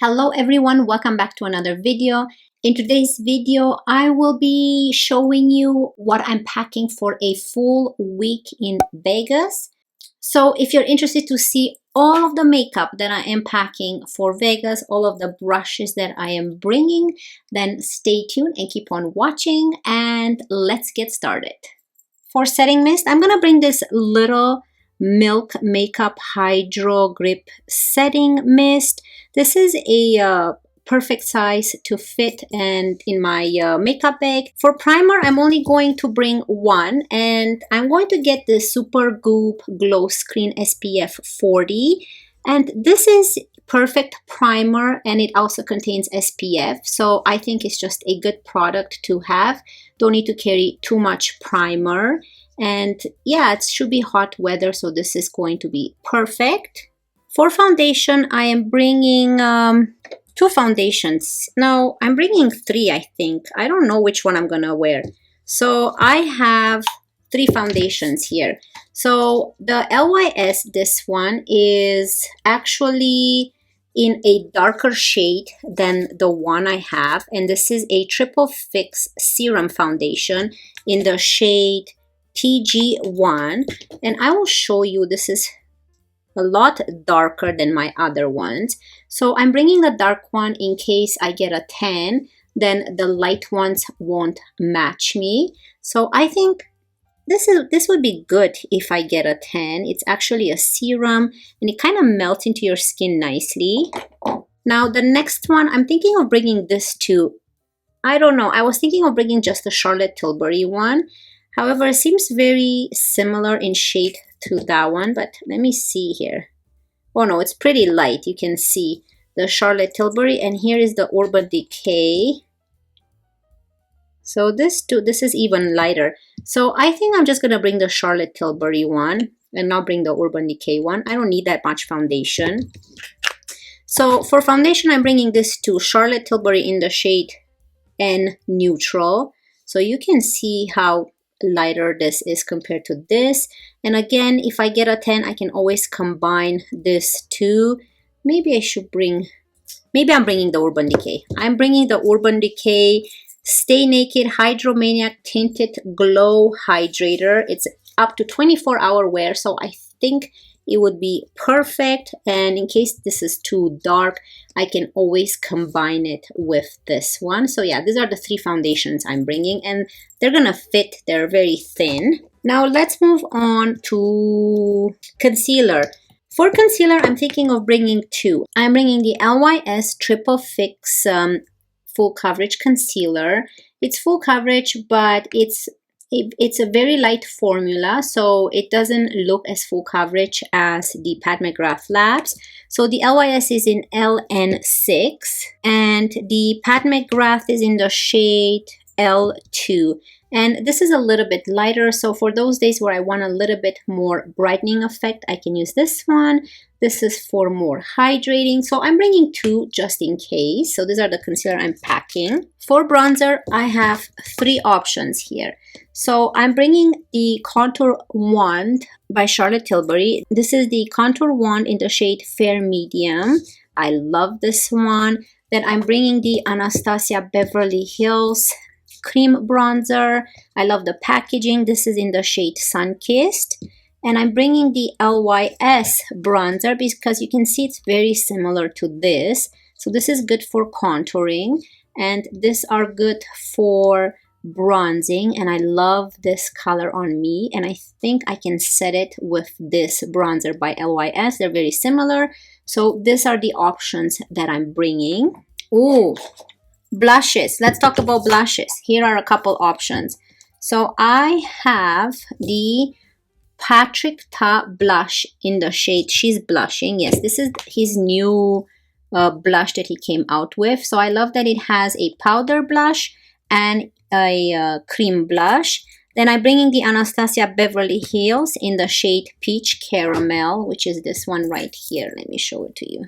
Hello everyone, welcome back to another video. In today's video, I will be showing you what I'm packing for a full week in Vegas. So if you're interested to see all of the makeup that I am packing for Vegas, all of the brushes that I am bringing, then stay tuned and keep on watching and let's get started. For setting mist, I'm gonna bring this little Milk Makeup Hydro Grip Setting Mist. This is a perfect size to fit and in my makeup bag. For primer, I'm only going to bring one, and I'm going to get the Super Goop Glow Screen SPF 40. And this is perfect primer, and it also contains SPF, so I think it's just a good product to have. Don't need to carry too much primer. And yeah, it should be hot weather, so this is going to be perfect. For foundation, I am bringing two foundations. No, I'm bringing three, I think. I don't know which one I'm gonna wear. So I have three foundations here. So the LYS, this one is actually in a darker shade than the one I have. And this is a Triple Fix Serum Foundation in the shade TG1, and I will show you this is a lot darker than my other ones. So I'm bringing a dark one in case I get a tan, then the light ones won't match me. So I think this would be good if I get a tan. It's actually a serum and it kind of melts into your skin nicely. Now the next one, I'm thinking of bringing this too. I don't know. I was thinking of bringing just the Charlotte Tilbury one. However, it seems very similar in shade to that one, but let me see here. Oh no, it's pretty light. You can see the Charlotte Tilbury, and here is the Urban Decay. So this is even lighter. So I think I'm just gonna bring the Charlotte Tilbury one and not bring the Urban Decay one. I don't need that much foundation. So for foundation, I'm bringing this to Charlotte Tilbury in the shade N Neutral. So you can see how lighter this is compared to this. And again, if I get a 10, I can always combine this too. Maybe I'm bringing the Urban Decay. I'm bringing the Urban Decay Stay Naked Hydromaniac Tinted Glow Hydrator. It's up to 24-hour wear, so I think it would be perfect. And in case this is too dark, I can always combine it with this one. So yeah, these are the three foundations I'm bringing, and they're gonna fit. They're very thin. Now let's move on to concealer. For concealer, I'm thinking of bringing two. I'm bringing the LYS Triple Fix Full Coverage Concealer. It's full coverage, but it's a very light formula, so it doesn't look as full coverage as the Pat McGrath Labs. So the LYS is in LN6 and the Pat McGrath is in the shade L2. And this is a little bit lighter, so for those days where I want a little bit more brightening effect, I can use this one. This is for more hydrating, so I'm bringing two just in case. So these are the concealer I'm packing. For bronzer, I have three options here. So I'm bringing the Contour Wand by Charlotte Tilbury. This is the Contour Wand in the shade Fair Medium. I love this one. Then I'm bringing the Anastasia Beverly Hills Cream Bronzer. I love the packaging. This is in the shade Sunkissed. And I'm bringing the LYS bronzer because you can see it's very similar to this. So this is good for contouring, and these are good for bronzing. And I love this color on me, and I think I can set it with this bronzer by LYS. They're very similar. So these are the options that I'm bringing. Ooh, blushes. Let's talk about blushes. Here are a couple options. So I have the Patrick Ta blush in the shade She's Blushing. Yes, this is his new blush that he came out with. So I love that it has a powder blush and a cream blush. Then I'm bringing the Anastasia Beverly Hills in the shade Peach Caramel, which is this one right here. Let me show it to you.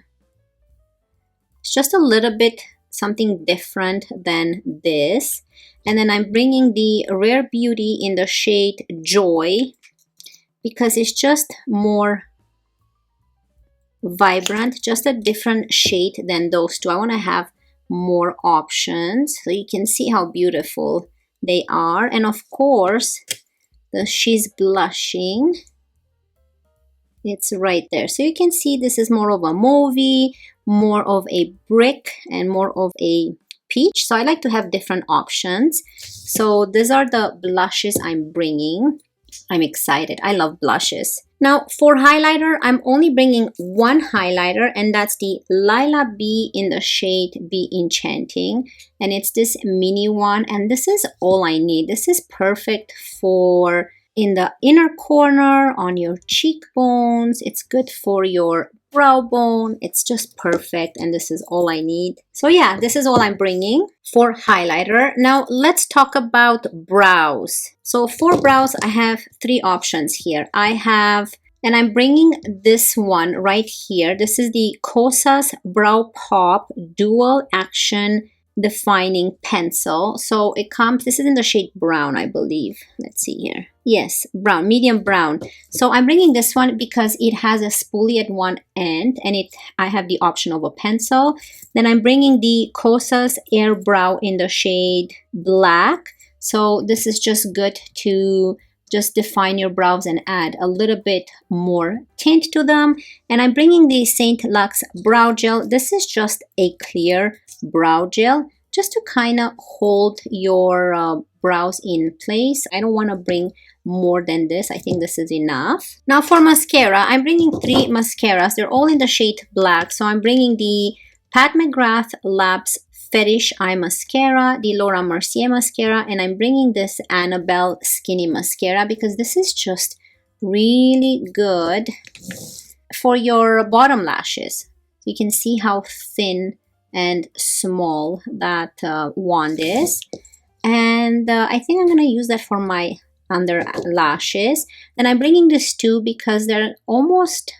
It's just a little bit something different than this. And then I'm bringing the Rare Beauty in the shade Joy because it's just more vibrant, just a different shade than those two. I want to have more options so you can see how beautiful they are. And of course, she's blushing. It's right there. So you can see this is more of a movie, more of a brick, and more of a peach. So I like to have different options. So these are the blushes I'm bringing. I'm excited. I love blushes. Now for highlighter, I'm only bringing one highlighter, and that's the Lila B in the shade Be Enchanting. And it's this mini one, and this is all I need. This is perfect for in the inner corner, on your cheekbones. It's good for your brow bone. It's just perfect, and this is all I need. So yeah, this is all I'm bringing for highlighter. Now let's talk about brows. So for brows, I have three options here. And I'm bringing this one right here. This is the Kosas Brow Pop Dual Action Defining Pencil. So it comes, this is in the shade brown, I believe. Let's see here. Yes, brown, medium brown. So I'm bringing this one because it has a spoolie at one end, and I have the option of a pencil. Then I'm bringing the Kosas Air Brow in the shade black. So this is just good to just define your brows and add a little bit more tint to them. And I'm bringing the Saint Lux Brow Gel. This is just a clear brow gel, just to kind of hold your brows in place. I don't want to bring more than this. I think this is enough. Now for mascara, I'm bringing three mascaras. They're all in the shade black. So I'm bringing the Pat McGrath Labs Fetish Eye Mascara, the Laura Mercier Mascara, and I'm bringing this Annabelle Skinny Mascara because this is just really good for your bottom lashes. You can see how thin and small that wand is. And I think I'm going to use that for my under lashes. And I'm bringing this too because they're almost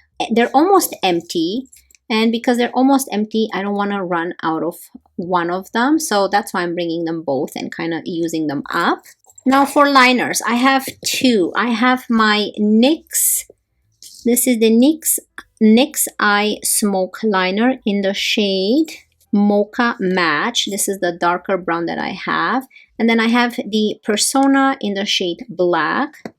empty. And because they're almost empty, I don't want to run out of one of them. So that's why I'm bringing them both and kind of using them up. Now for liners, I have two. I have my NYX. This is the NYX Eye Smoke Liner in the shade Mocha Match. This is the darker brown that I have. And then I have the Persona in the shade Black.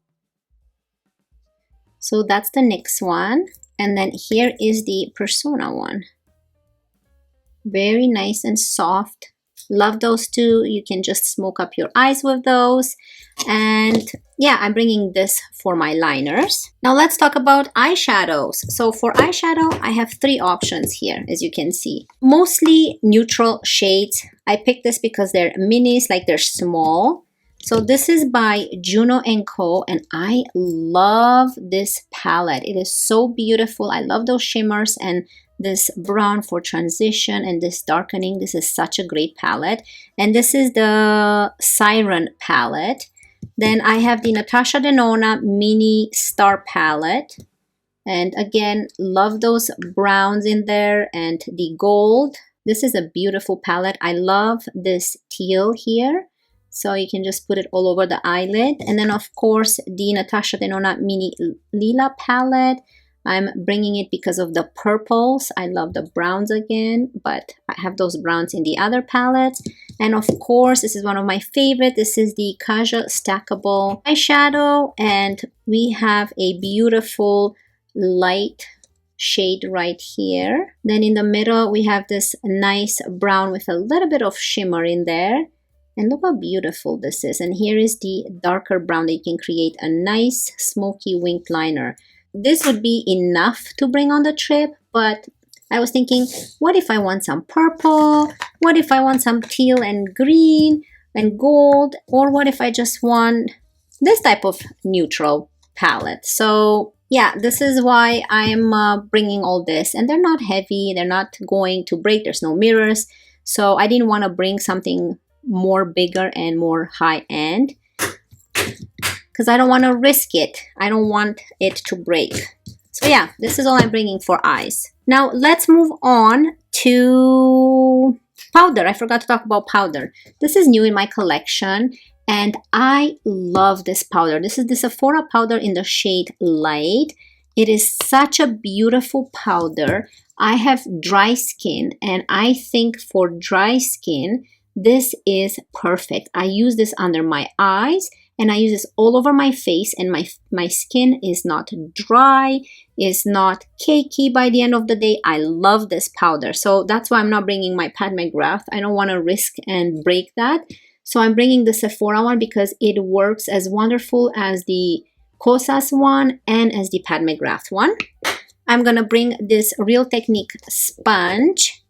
So that's the NYX one. And then here is the Persona one. Very nice and soft. Love those two. You can just smoke up your eyes with those. And yeah, I'm bringing this for my liners. Now let's talk about eyeshadows. So for eyeshadow, I have three options here, as you can see. Mostly neutral shades. I picked this because they're minis, like they're small. So this is by Juno & Co. And I love this palette. It is so beautiful. I love those shimmers and this brown for transition and this darkening. This is such a great palette. And this is the Siren palette. Then I have the Natasha Denona Mini Star palette. And again, love those browns in there and the gold. This is a beautiful palette. I love this teal here. So you can just put it all over the eyelid. And then of course, the Natasha Denona Mini Lila palette. I'm bringing it because of the purples. I love the browns again, but I have those browns in the other palettes. And of course, this is one of my favorite. This is the Kaja Stackable Eyeshadow. And we have a beautiful light shade right here. Then in the middle, we have this nice brown with a little bit of shimmer in there. And look how beautiful this is. And here is the darker brown that you can create a nice smoky winged liner. This would be enough to bring on the trip, but I was thinking, what if I want some purple? What if I want some teal and green and gold? Or what if I just want this type of neutral palette? So yeah, this is why I'm bringing all this. And they're not heavy. They're not going to break. There's no mirrors. So I didn't want to bring something more bigger and more high-end because I don't want to risk it. I don't want it to break. So yeah, this is all I'm bringing for eyes. Now let's move on to powder. I forgot to talk about powder. This is new in my collection and I love this powder. This is the Sephora powder in the shade Light. It is such a beautiful powder. I have dry skin, and I think for dry skin, this is perfect. I use this under my eyes, and I use this all over my face, and my skin is not dry, is not cakey by the end of the day. I love this powder. So that's why I'm not bringing my Pat McGrath. I don't want to risk and break that. So I'm bringing the Sephora one because it works as wonderful as the Kosas one and as the Pat McGrath one. I'm gonna bring this Real Technique sponge.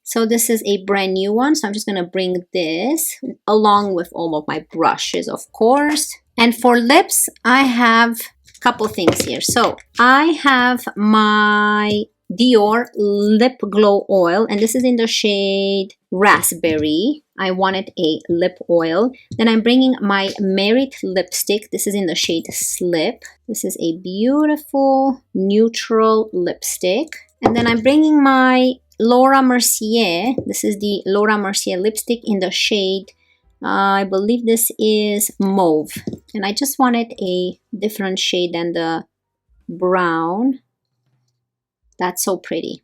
So this is a brand new one. So I'm just gonna bring this along with all of my brushes, of course. And for lips, I have a couple things here. So I have my Dior Lip Glow Oil, and this is in the shade Raspberry. I wanted a lip oil. Then I'm bringing my Merit lipstick. This is in the shade Slip. This is a beautiful neutral lipstick. And then I'm bringing my Laura Mercier. This is the Laura Mercier lipstick in the shade, I believe this is Mauve. And I just wanted a different shade than the brown. That's so pretty.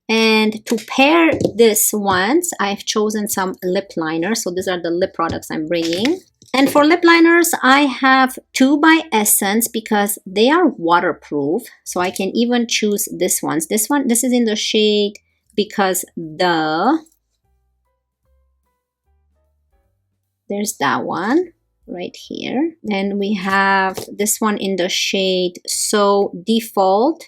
And to pair this ones, I've chosen some lip liners. So these are the lip products I'm bringing. And for lip liners, I have two by Essence because they are waterproof. So I can even choose this ones. This is in the shade Because The. There's that one right here. Then we have this one in the shade So Default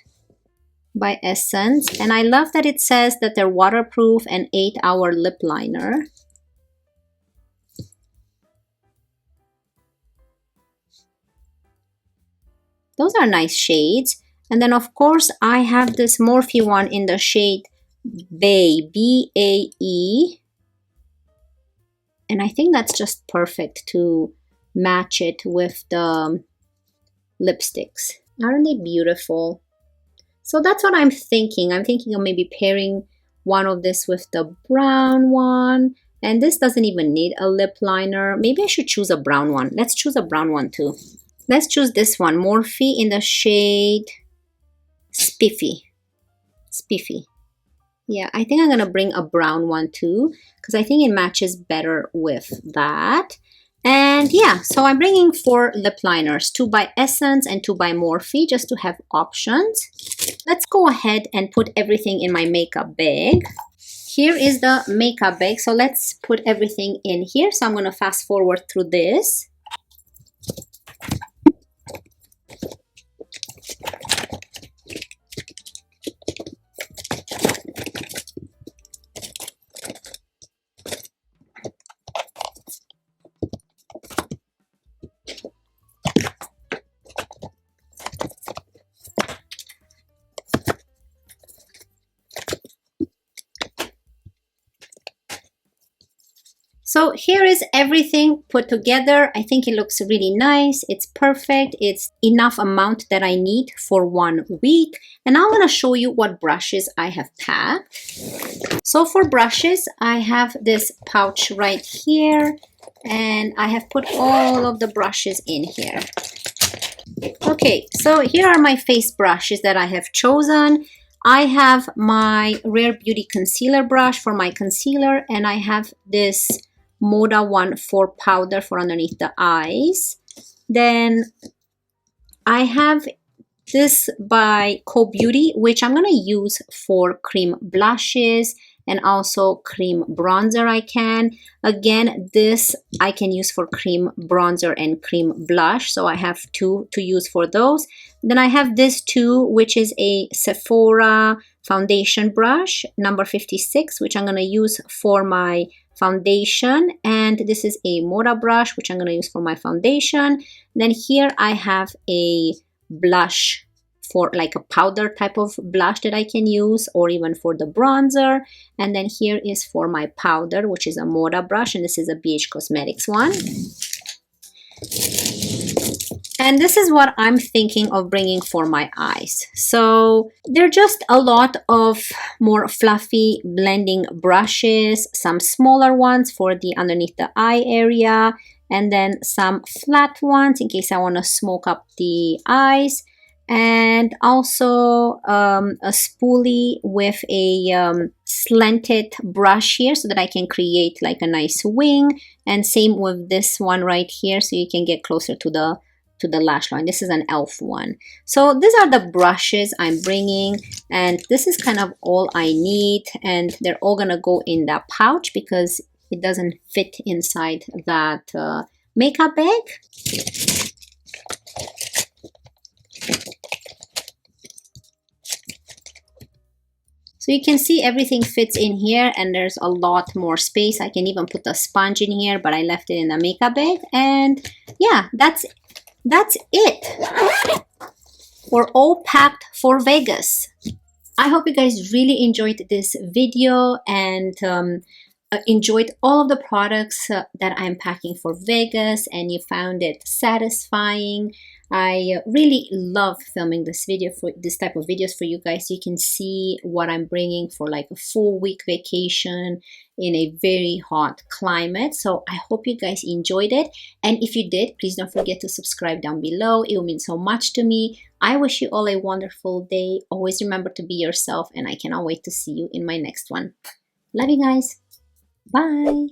by Essence. And I love that it says that they're waterproof and 8-hour lip liner. Those are nice shades. And then of course I have this Morphe one in the shade Bae, B-A-E. And I think that's just perfect to match it with the lipsticks. Aren't they beautiful? So that's what I'm thinking. I'm thinking of maybe pairing one of this with the brown one. And this doesn't even need a lip liner. Maybe I should choose a brown one. Let's choose a brown one too. Let's choose this one, Morphe in the shade Spiffy. Spiffy. Yeah, I think I'm going to bring a brown one too because I think it matches better with that. And yeah, so I'm bringing 4 lip liners, 2 by Essence and 2 by Morphe, just to have options. Let's go ahead and put everything in my makeup bag. Here is the makeup bag. So let's put everything in here. So I'm going to fast forward through this. So here is everything put together. I think it looks really nice. It's perfect. It's enough amount that I need for 1 week. And I'm going to show you what brushes I have packed. So for brushes, I have this pouch right here. And I have put all of the brushes in here. Okay, so here are my face brushes that I have chosen. I have my Rare Beauty concealer brush for my concealer. And I have this Moda one for powder for underneath the eyes. Then I have this by Co Beauty, which I'm going to use for cream blushes and also cream bronzer. Again, this I can use for cream bronzer and cream blush. So I have 2 to use for those. Then I have this too, which is a Sephora foundation brush, number 56, which I'm going to use for my foundation. And this is a Moda brush, which I'm going to use for my foundation. Then here I have a blush for like a powder type of blush that I can use, or even for the bronzer. And then here is for my powder, which is a Moda brush, and this is a BH Cosmetics one. And this is what I'm thinking of bringing for my eyes. So they're just a lot of more fluffy blending brushes, some smaller ones for the underneath the eye area, and then some flat ones in case I want to smoke up the eyes. and also a spoolie with a slanted brush here so that I can create like a nice wing, and same with this one right here so you can get closer to the lash line. This is an elf one. So these are the brushes I'm bringing, and this is kind of all I need, and they're all gonna go in that pouch because it doesn't fit inside that makeup bag. So you can see everything fits in here, and there's a lot more space. I can even put a sponge in here, but I left it in the makeup bag. And yeah, that's it. We're all packed for Vegas. I hope you guys really enjoyed this video and enjoyed all of the products that I'm packing for Vegas, and you found it satisfying. I really love filming this type of videos for you guys. You can see what I'm bringing for like a full week vacation in a very hot climate. So I hope you guys enjoyed it, and if you did, please don't forget to subscribe down below. It will mean so much to me. I wish you all a wonderful day. Always remember to be yourself, and I cannot wait to see you in my next one. Love you guys. Bye.